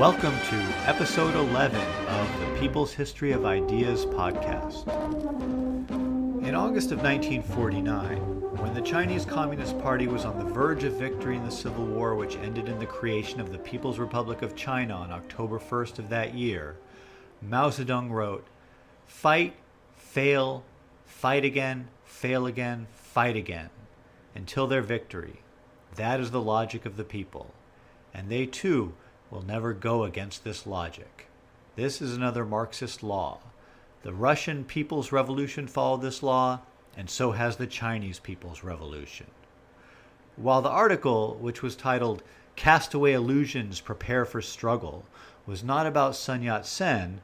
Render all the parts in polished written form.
Welcome to episode 11 of the People's History of Ideas podcast. In August of 1949, when the Chinese Communist Party was on the verge of victory in the Civil War, which ended in the creation of the People's Republic of China on October 1st of that year, Mao Zedong wrote, "Fight, fail, fight again, fail again, fight again, until their victory. That is the logic of the people. And they too will never go against this logic. This is another Marxist law. The Russian People's Revolution followed this law, and so has the Chinese People's Revolution." While the article, which was titled "Castaway Illusions Prepare for Struggle," was not about Sun Yat-sen,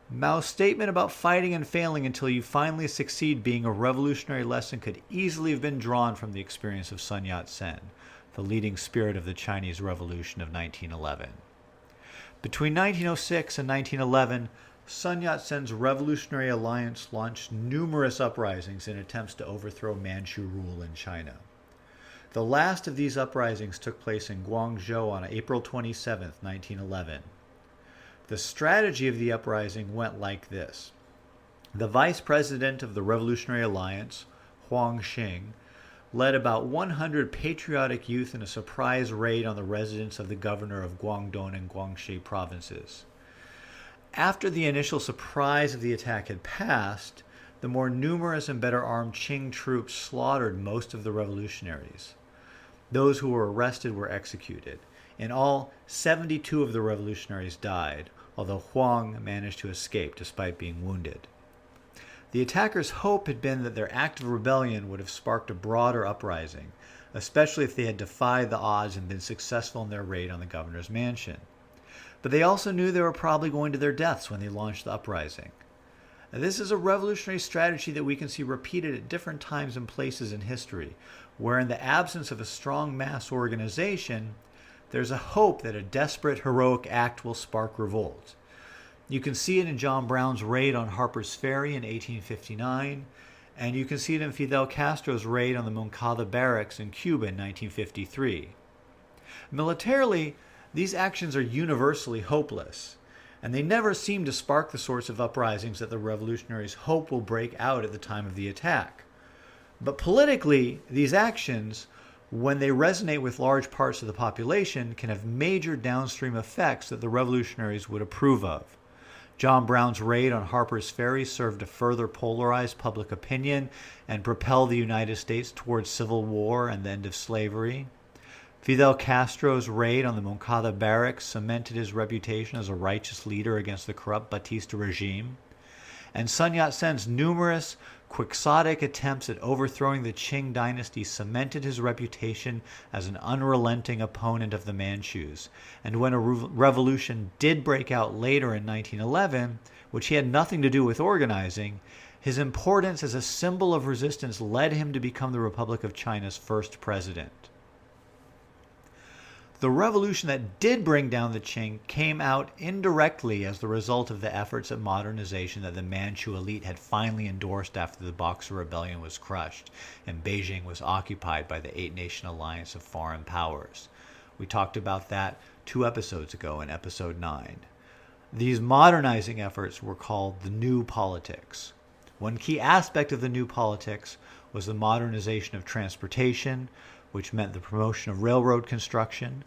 Mao's statement about fighting and failing until you finally succeed being a revolutionary lesson could easily have been drawn from the experience of Sun Yat-sen, the leading spirit of the Chinese Revolution of 1911. Between 1906 and 1911, Sun Yat-sen's Revolutionary Alliance launched numerous uprisings in attempts to overthrow Manchu rule in China. The last of these uprisings took place in Guangzhou on April 27, 1911. The strategy of the uprising went like this. The vice president of the Revolutionary Alliance, Huang Xing, led about 100 patriotic youth in a surprise raid on the residence of the governor of Guangdong and Guangxi provinces. After the initial surprise of the attack had passed, the more numerous and better armed Qing troops slaughtered most of the revolutionaries. Those who were arrested were executed. In all, 72 of the revolutionaries died, although Huang managed to escape despite being wounded. The attackers' hope had been that their act of rebellion would have sparked a broader uprising, especially if they had defied the odds and been successful in their raid on the governor's mansion. But they also knew they were probably going to their deaths when they launched the uprising. Now, this is a revolutionary strategy that we can see repeated at different times and places in history, where in the absence of a strong mass organization, there's a hope that a desperate, heroic act will spark revolt. You can see it in John Brown's raid on Harper's Ferry in 1859, and you can see it in Fidel Castro's raid on the Moncada barracks in Cuba in 1953. Militarily, these actions are universally hopeless, and they never seem to spark the sorts of uprisings that the revolutionaries hope will break out at the time of the attack. But politically, these actions, when they resonate with large parts of the population, can have major downstream effects that the revolutionaries would approve of. John Brown's raid on Harper's Ferry served to further polarize public opinion and propel the United States towards civil war and the end of slavery. Fidel Castro's raid on the Moncada barracks cemented his reputation as a righteous leader against the corrupt Batista regime. And Sun Yat-sen's numerous quixotic attempts at overthrowing the Qing Dynasty cemented his reputation as an unrelenting opponent of the Manchus. And when a revolution did break out later in 1911, which he had nothing to do with organizing, his importance as a symbol of resistance led him to become the Republic of China's first president. The revolution that did bring down the Qing came out indirectly as the result of the efforts at modernization that the Manchu elite had finally endorsed after the Boxer Rebellion was crushed and Beijing was occupied by the eight-nation alliance of foreign powers. We talked about that 2 episodes ago in episode 9. These modernizing efforts were called the New Politics. One key aspect of the New Politics was the modernization of transportation, which meant the promotion of railroad construction.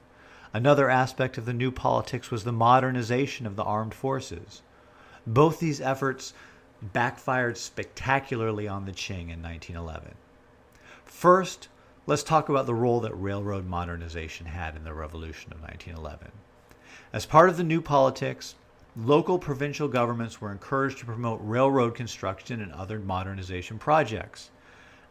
Another aspect of the New Politics was the modernization of the armed forces. Both these efforts backfired spectacularly on the Qing in 1911. First, let's talk about the role that railroad modernization had in the Revolution of 1911. As part of the New Politics, local provincial governments were encouraged to promote railroad construction and other modernization projects.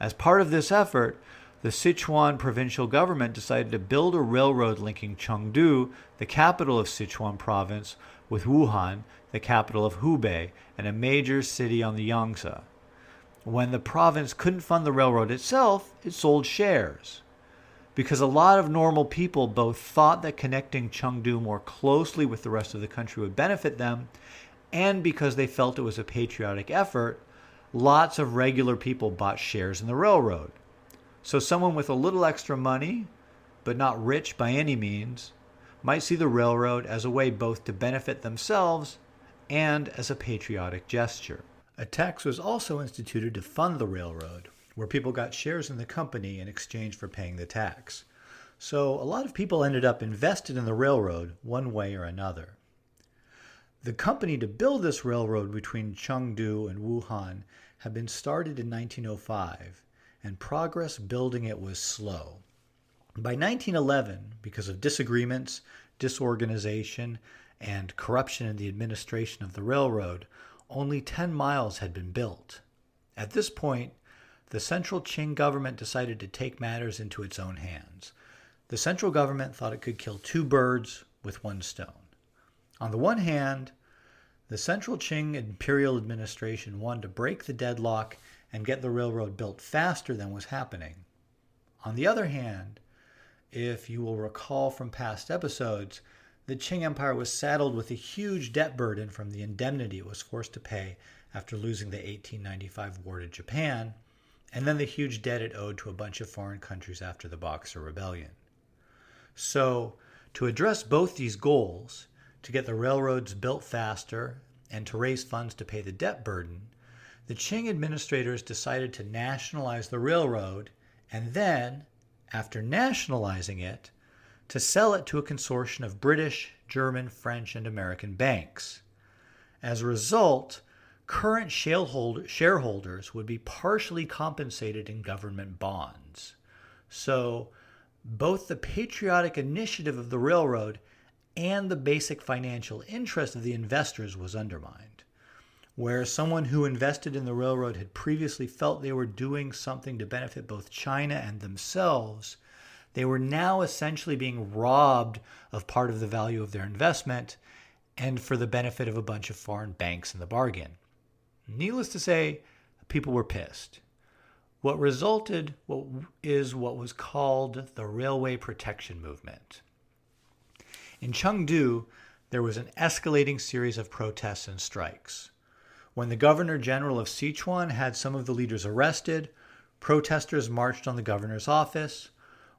As part of this effort, the Sichuan provincial government decided to build a railroad linking Chengdu, the capital of Sichuan province, with Wuhan, the capital of Hubei, and a major city on the Yangtze. When the province couldn't fund the railroad itself, it sold shares. Because a lot of normal people both thought that connecting Chengdu more closely with the rest of the country would benefit them, and because they felt it was a patriotic effort, lots of regular people bought shares in the railroad. So someone with a little extra money, but not rich by any means, might see the railroad as a way both to benefit themselves and as a patriotic gesture. A tax was also instituted to fund the railroad, where people got shares in the company in exchange for paying the tax. So a lot of people ended up invested in the railroad one way or another. The company to build this railroad between Chengdu and Wuhan had been started in 1905, and progress building it was slow. By 1911, because of disagreements, disorganization, and corruption in the administration of the railroad, only 10 miles had been built. At this point, the central Qing government decided to take matters into its own hands. The central government thought it could kill two birds with one stone. On the one hand, the central Qing imperial administration wanted to break the deadlock and get the railroad built faster than was happening. On the other hand, if you will recall from past episodes, the Qing Empire was saddled with a huge debt burden from the indemnity it was forced to pay after losing the 1895 war to Japan, and then the huge debt it owed to a bunch of foreign countries after the Boxer Rebellion. So, to address both these goals, to get the railroads built faster and to raise funds to pay the debt burden, the Qing administrators decided to nationalize the railroad and then, after nationalizing it, to sell it to a consortium of British, German, French, and American banks. As a result, current shareholders would be partially compensated in government bonds. So, both the patriotic initiative of the railroad and the basic financial interest of the investors was undermined. Where someone who invested in the railroad had previously felt they were doing something to benefit both China and themselves, they were now essentially being robbed of part of the value of their investment and for the benefit of a bunch of foreign banks in the bargain. Needless to say, people were pissed. What resulted is what was called the Railway Protection Movement. In Chengdu, there was an escalating series of protests and strikes. When the Governor General of Sichuan had some of the leaders arrested, protesters marched on the governor's office,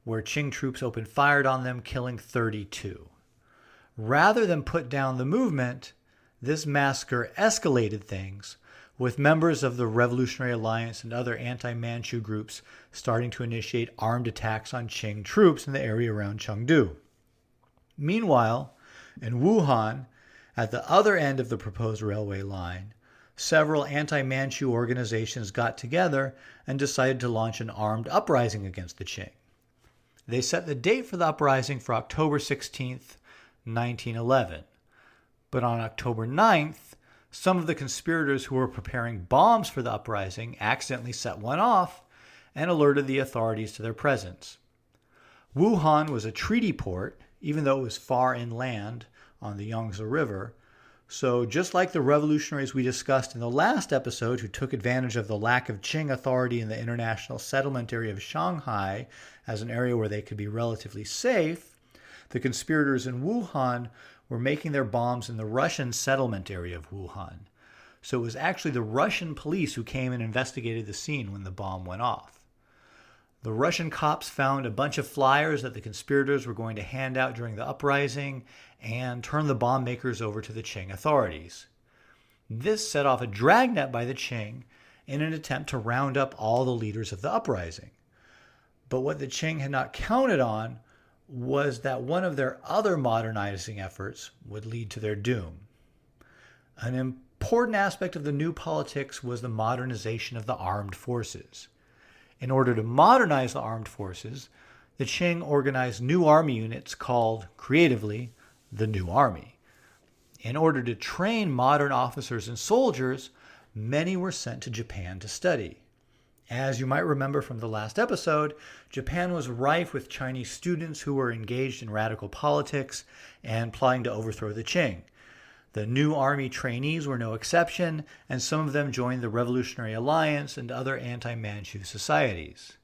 where Qing troops opened fire on them, killing 32. Rather than put down the movement, this massacre escalated things, with members of the Revolutionary Alliance and other anti-Manchu groups starting to initiate armed attacks on Qing troops in the area around Chengdu. Meanwhile, in Wuhan, at the other end of the proposed railway line, several anti-Manchu organizations got together and decided to launch an armed uprising against the Qing. They set the date for the uprising for October 16th, 1911. But on October 9th, some of the conspirators who were preparing bombs for the uprising accidentally set one off and alerted the authorities to their presence. Wuhan was a treaty port, even though it was far inland on the Yangtze River. So just like the revolutionaries we discussed in the last episode who took advantage of the lack of Qing authority in the international settlement area of Shanghai as an area where they could be relatively safe, the conspirators in Wuhan were making their bombs in the Russian settlement area of Wuhan. So it was actually the Russian police who came and investigated the scene when the bomb went off. The Russian cops found a bunch of flyers that the conspirators were going to hand out during the uprising and turned the bomb makers over to the Qing authorities. This set off a dragnet by the Qing in an attempt to round up all the leaders of the uprising. But what the Qing had not counted on was that one of their other modernizing efforts would lead to their doom. An important aspect of the new politics was the modernization of the armed forces. In order to modernize the armed forces, the Qing organized new army units called, creatively, the New Army. In order to train modern officers and soldiers, many were sent to Japan to study. As you might remember from the last episode, Japan was rife with Chinese students who were engaged in radical politics and plotting to overthrow the Qing. The new army trainees were no exception, and some of them joined the Revolutionary Alliance and other anti-Manchu societies.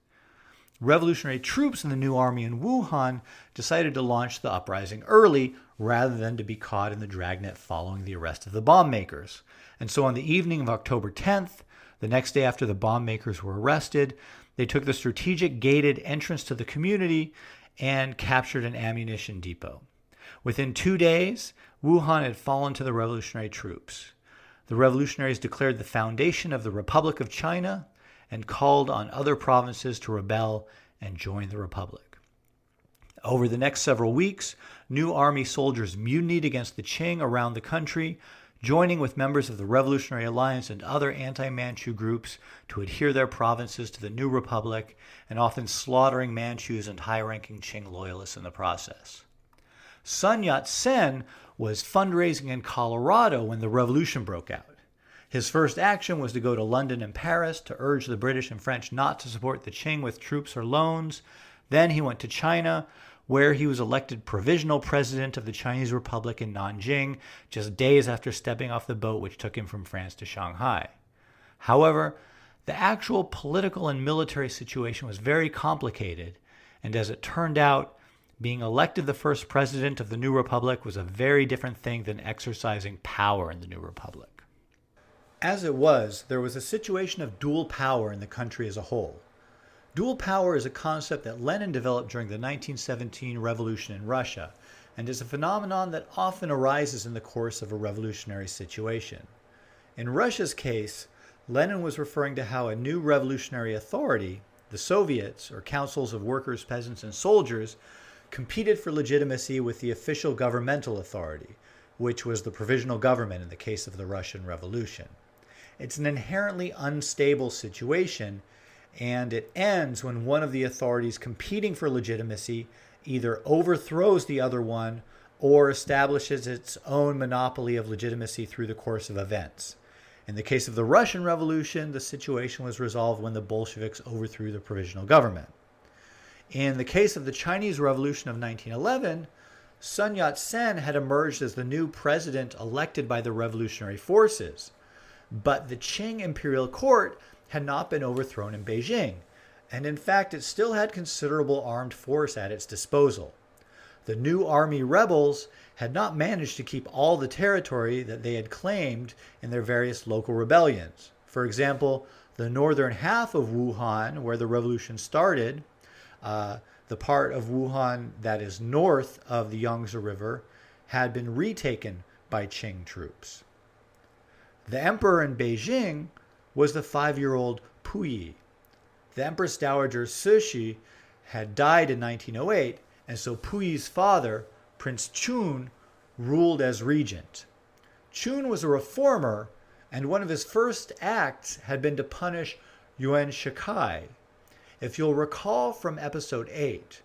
Revolutionary troops in the new army in Wuhan decided to launch the uprising early rather than to be caught in the dragnet following the arrest of the bomb makers. And so on the evening of October 10th, the next day after the bomb makers were arrested, they took the strategic gated entrance to the community and captured an ammunition depot. Within 2 days, Wuhan had fallen to the revolutionary troops. The revolutionaries declared the foundation of the Republic of China and called on other provinces to rebel and join the Republic. Over the next several weeks, new army soldiers mutinied against the Qing around the country, joining with members of the Revolutionary Alliance and other anti-Manchu groups to adhere their provinces to the new republic, and often slaughtering Manchus and high-ranking Qing loyalists in the process. Son Yat-sen was fundraising in Colorado when the revolution broke out. His first action was to go to London and Paris to urge the British and French not to support the Qing with troops or loans. Then he went to China, where he was elected provisional president of the Chinese Republic in Nanjing just days after stepping off the boat which took him from France to Shanghai. However, the actual political and military situation was very complicated, and as it turned out, being elected the first president of the new republic was a very different thing than exercising power in the new republic. As it was, there was a situation of dual power in the country as a whole. Dual power is a concept that Lenin developed during the 1917 revolution in Russia, and is a phenomenon that often arises in the course of a revolutionary situation. In Russia's case, Lenin was referring to how a new revolutionary authority, the Soviets, or councils of workers, peasants, and soldiers, competed for legitimacy with the official governmental authority, which was the provisional government in the case of the Russian Revolution. It's an inherently unstable situation, and it ends when one of the authorities competing for legitimacy either overthrows the other one or establishes its own monopoly of legitimacy through the course of events. In the case of the Russian Revolution, the situation was resolved when the Bolsheviks overthrew the provisional government. In the case of the Chinese Revolution of 1911, Sun Yat-sen had emerged as the new president elected by the revolutionary forces, but the Qing imperial court had not been overthrown in Beijing, and in fact it still had considerable armed force at its disposal. The new army rebels had not managed to keep all the territory that they had claimed in their various local rebellions. For example, the northern half of Wuhan, where the revolution started, the part of Wuhan that is north of the Yangtze River, had been retaken by Qing troops. The emperor in Beijing was the 5-year-old Puyi. The Empress Dowager Cixi had died in 1908, and so Puyi's father, Prince Chun, ruled as regent. Chun was a reformer, and one of his first acts had been to punish Yuan Shikai. If you'll recall from episode 8,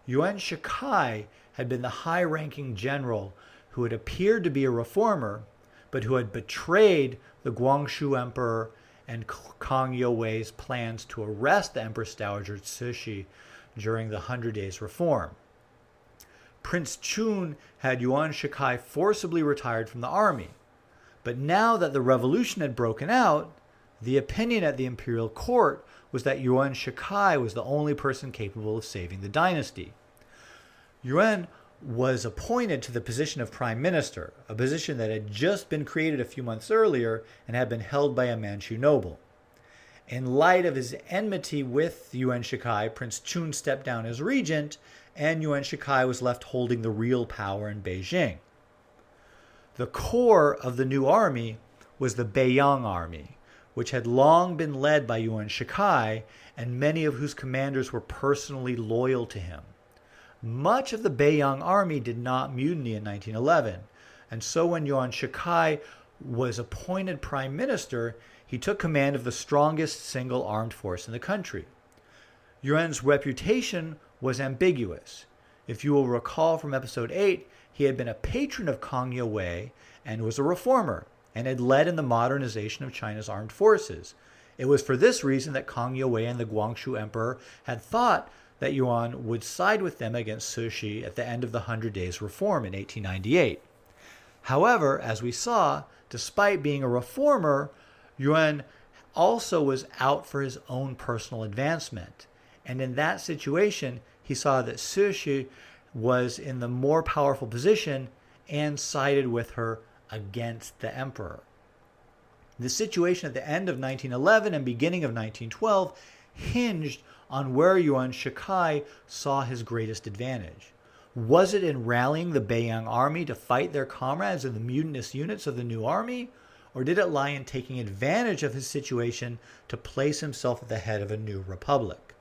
Yuan Shikai had been the high-ranking general who had appeared to be a reformer, but who had betrayed the Guangxu emperor and Kang Youwei's plans to arrest the Empress Dowager Cixi during the 100 Days Reform. Prince Chun had Yuan Shikai forcibly retired from the army, but now that the revolution had broken out, the opinion at the imperial court was that Yuan Shikai was the only person capable of saving the dynasty. Yuan was appointed to the position of prime minister, a position that had just been created a few months earlier and had been held by a Manchu noble. In light of his enmity with Yuan Shikai, Prince Chun stepped down as regent, and Yuan Shikai was left holding the real power in Beijing. The core of the new army was the Beiyang army, which had long been led by Yuan Shikai, and many of whose commanders were personally loyal to him. Much of the Beiyang army did not mutiny in 1911, and so when Yuan Shikai was appointed prime minister, he took command of the strongest single armed force in the country. Yuan's reputation was ambiguous. If you will recall from episode 8, he had been a patron of Kang Youwei and was a reformer, and had led in the modernization of China's armed forces. It was for this reason that Kang Youwei and the Guangxu emperor had thought that Yuan would side with them against Cixi at the end of the 100 Days Reform in 1898. However, as we saw, despite being a reformer, Yuan also was out for his own personal advancement. And in that situation, he saw that Cixi was in the more powerful position and sided with her against the emperor. The situation at the end of 1911 and beginning of 1912 hinged on where Yuan Shikai saw his greatest advantage. Was it in rallying the Beiyang army to fight their comrades in the mutinous units of the new army? Or did it lie in taking advantage of his situation to place himself at the head of a new republic?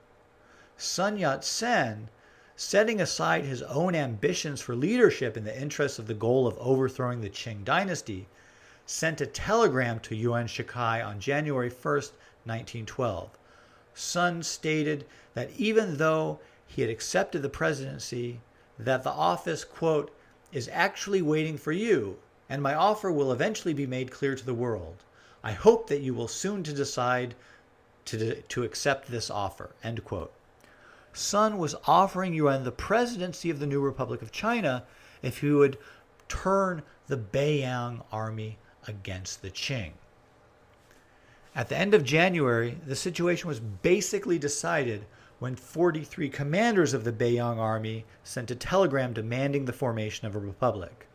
Sun Yat-sen, setting aside his own ambitions for leadership in the interest of the goal of overthrowing the Qing Dynasty, sent a telegram to Yuan Shikai on January 1st, 1912. Sun stated that even though he had accepted the presidency, that the office, quote, is actually waiting for you, and my offer will eventually be made clear to the world. I hope that you will soon decide to accept this offer, end quote. Sun was offering Yuan the presidency of the new Republic of China if he would turn the Beiyang army against the Qing. At the end of January, the situation was basically decided when 43 commanders of the Beiyang army sent a telegram demanding the formation of a republic.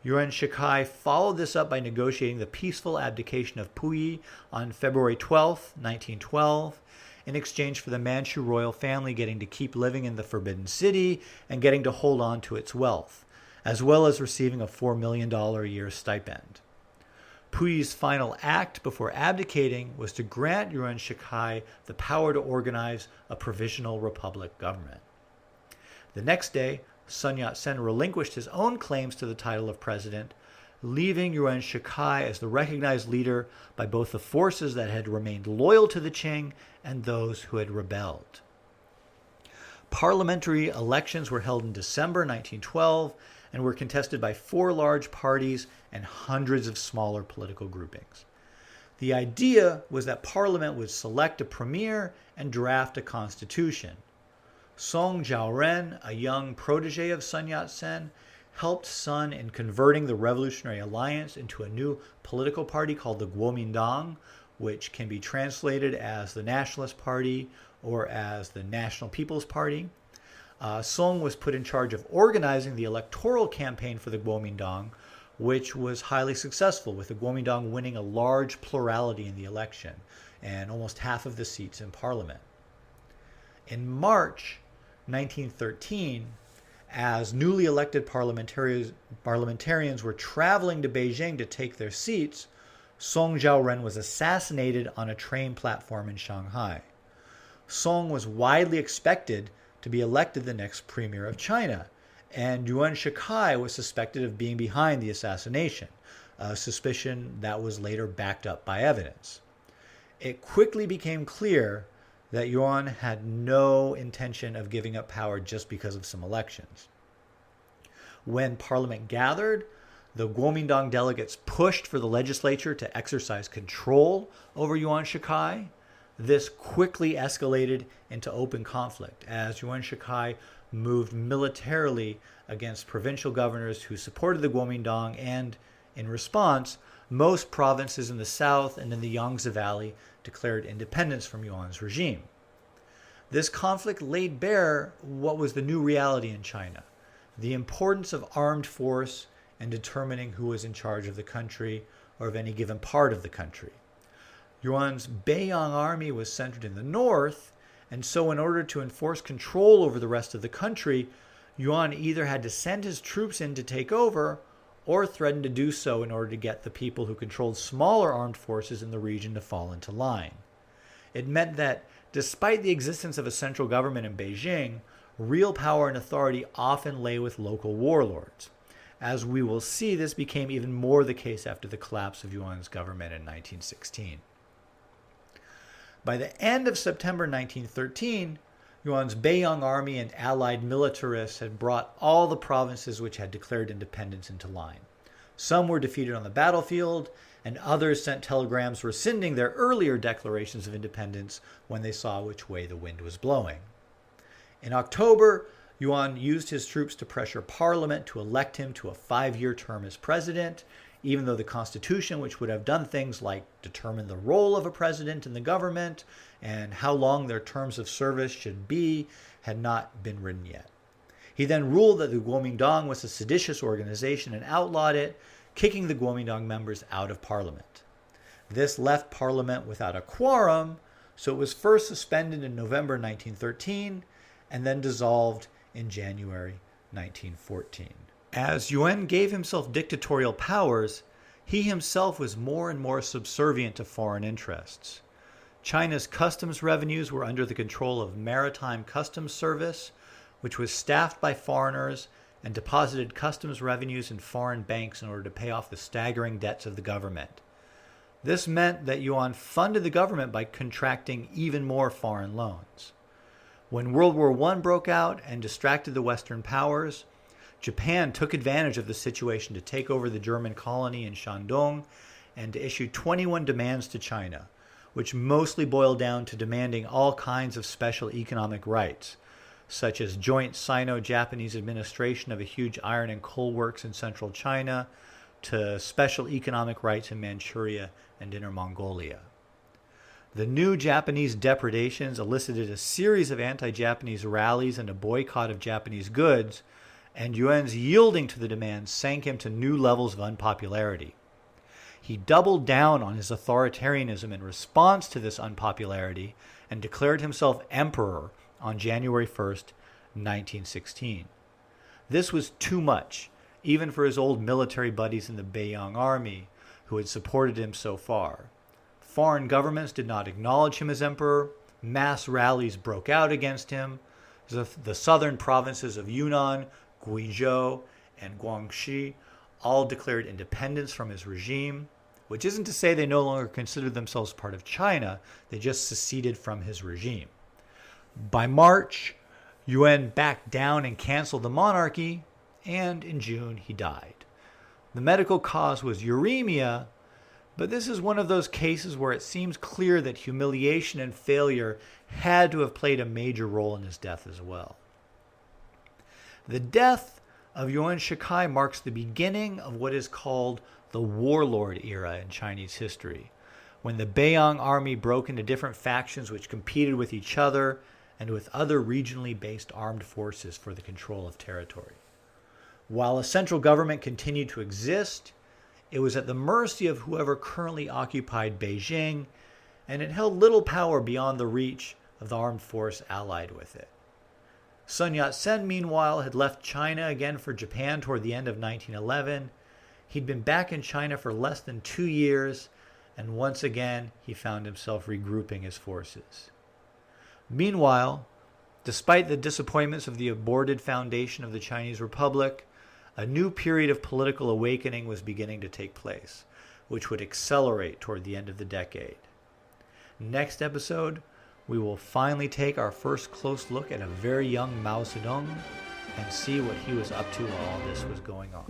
Yuan Shikai followed this up by negotiating the peaceful abdication of Puyi on February 12, 1912, in exchange for the Manchu royal family getting to keep living in the Forbidden City and getting to hold on to its wealth, as well as receiving a $4 million a year stipend. Puyi's final act before abdicating was to grant Yuan Shikai the power to organize a provisional republic government. The next day, Sun Yat-sen relinquished his own claims to the title of president, leaving Yuan Shikai as the recognized leader by both the forces that had remained loyal to the Qing and those who had rebelled. Parliamentary elections were held in December 1912 and were contested by 4 large parties and hundreds of smaller political groupings. The idea was that Parliament would select a premier and draft a constitution. Song Jiaoren, a young protege of Sun Yat-sen, helped Sun in converting the Revolutionary Alliance into a new political party called the Guomindang, which can be translated as the Nationalist Party or as the National People's Party. Song was put in charge of organizing the electoral campaign for the Guomindang, which was highly successful, with the Guomindang winning a large plurality in the election and almost half of the seats in parliament. In March 1913, as newly elected parliamentarians were traveling to Beijing to take their seats, Song Jiaoren was assassinated on a train platform in Shanghai. Song was widely expected to be elected the next premier of China, and Yuan Shikai was suspected of being behind the assassination, a suspicion that was later backed up by evidence. It quickly became clear that Yuan had no intention of giving up power just because of some elections. When Parliament gathered, the Guomindang delegates pushed for the legislature to exercise control over Yuan Shikai. This quickly escalated into open conflict as Yuan Shikai moved militarily against provincial governors who supported the Guomindang, and, in response, most provinces in the south and in the Yangtze Valley declared independence from Yuan's regime. This conflict laid bare what was the new reality in China: the importance of armed force in determining who was in charge of the country or of any given part of the country. Yuan's Beiyang army was centered in the north, and so in order to enforce control over the rest of the country, Yuan either had to send his troops in to take over or threatened to do so in order to get the people who controlled smaller armed forces in the region to fall into line. It meant that, despite the existence of a central government in Beijing, real power and authority often lay with local warlords. As we will see, this became even more the case after the collapse of Yuan's government in 1916. By the end of September 1913, Yuan's Beiyang army and allied militarists had brought all the provinces which had declared independence into line. Some were defeated on the battlefield, and others sent telegrams rescinding their earlier declarations of independence when they saw which way the wind was blowing. In October, Yuan used his troops to pressure Parliament to elect him to a 5-year term as president, even though the Constitution, which would have done things like determine the role of a president in the government and how long their terms of service should be, had not been written yet. He then ruled that the Guomindang was a seditious organization and outlawed it, kicking the Guomindang members out of Parliament. This left Parliament without a quorum, so it was first suspended in November 1913 and then dissolved in January 1914. As Yuan gave himself dictatorial powers, he himself was more and more subservient to foreign interests. China's customs revenues were under the control of Maritime Customs Service, which was staffed by foreigners and deposited customs revenues in foreign banks in order to pay off the staggering debts of the government. This meant that Yuan funded the government by contracting even more foreign loans. When World War I broke out and distracted the Western powers, Japan took advantage of the situation to take over the German colony in Shandong and to issue 21 demands to China, which mostly boiled down to demanding all kinds of special economic rights, such as joint Sino-Japanese administration of a huge iron and coal works in central China, to special economic rights in Manchuria and Inner Mongolia. The new Japanese depredations elicited a series of anti-Japanese rallies and a boycott of Japanese goods, and Yuan's yielding to the demands sank him to new levels of unpopularity. He doubled down on his authoritarianism in response to this unpopularity and declared himself emperor on January 1st, 1916. This was too much, even for his old military buddies in the Beiyang army, who had supported him so far. Foreign governments did not acknowledge him as emperor. Mass rallies broke out against him. The southern provinces of Yunnan, Guizhou, and Guangxu all declared independence from his regime, which isn't to say they no longer considered themselves part of China, they just seceded from his regime. By March, Yuan backed down and canceled the monarchy, and in June he died. The medical cause was uremia, but this is one of those cases where it seems clear that humiliation and failure had to have played a major role in his death as well. The death of Yuan Shikai marks the beginning of what is called the warlord era in Chinese history, when the Beiyang army broke into different factions which competed with each other and with other regionally based armed forces for the control of territory. While a central government continued to exist, it was at the mercy of whoever currently occupied Beijing, and it held little power beyond the reach of the armed force allied with it. Sun Yat-sen, meanwhile, had left China again for Japan toward the end of 1911. He'd been back in China for less than 2 years, and once again he found himself regrouping his forces. Meanwhile, despite the disappointments of the aborted foundation of the Chinese Republic, a new period of political awakening was beginning to take place, which would accelerate toward the end of the decade. Next episode, we will finally take our first close look at a very young Mao Zedong and see what he was up to while all this was going on.